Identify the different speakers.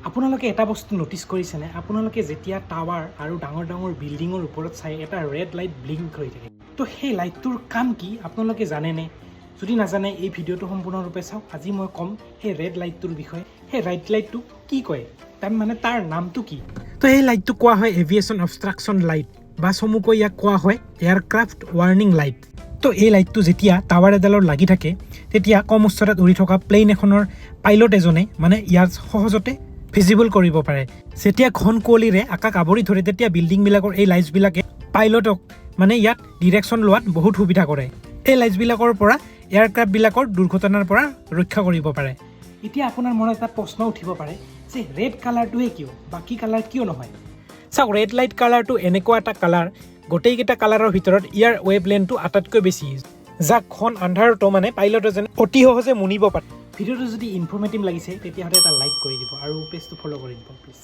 Speaker 1: আপোনালোকে এটা বস্তু নটিছ কৰিছেনে আপোনালোকে যেতিয়া টাৱাৰ আৰু ডাঙৰ ডাঙৰ বিল্ডিঙৰ ওপৰত চাই এটা ৰেড লাইট ব্লিংক কৰি থাকে তো সেই লাইটটোৰ কাম কি আপোনালোকে জানেনে যদি নাজানে এই ভিডিঅ'টো সম্পূৰ্ণৰূপে চাওক আজি মই ক'ম সেই ৰেড লাইটটোৰ বিষয়ে সেই ৰেড লাইটটো কি কয় তাৰ নামটো কি তো এই লাইটটো কোৱা হয় এভিয়েশ্যন অবষ্ট্ৰাকশ্যন লাইট বা চমুকৈ ইয়াক কোৱা হয় এয়াৰক্ৰাফ্ট ৱাৰ্নিং লাইট তো এই লাইটটো যেতিয়া টাৱাৰ এডালত লাগি থাকে তেতিয়া কম উচ্চতাত উৰি থকা প্লেইন এখনৰ পাইলট এজনে মানে ইয়াৰ সহজতে ভিজিবল কৰিব পাৰে যেতিয়া ঘন কুঁৱলীৰে আকাশ আৱৰি ধৰে তেতিয়া বিল্ডিংবিলাকৰ এই লাইটছবিলাকে পাইলটক মানে ইয়াত ডিৰেকশ্যন লোৱাত বহুত সুবিধা কৰে এই লাইটছবিলাকৰ পৰা এয়াৰক্ৰাফ্টবিলাকৰ দুৰ্ঘটনাৰ পৰা ৰক্ষা কৰিব পাৰে এতিয়া আপোনাৰ মনত এটা প্ৰশ্ন উঠিব পাৰে যে ৰেড কালাৰটোৱে কিয় বাকী কালাৰ কিয় নহয় চাওক ৰেড লাইট কালাৰটো এনেকুৱা এটা কালাৰ গোটেইকেইটা কালাৰৰ ভিতৰত ইয়াৰ ৱেভ লেন্থটো আটাইতকৈ বেছি যাক ঘন আন্ধাৰতো মানে পাইলট এজনে অতি সহজে মুনিব পাৰে ভিডিঅ'টো যদি ইনফৰ্মেটিভ লাগিছে তেতিয়াহ'লে এটা লাইক কৰি দিব আৰু পেজটো ফ'ল' কৰি দিব প্লিজ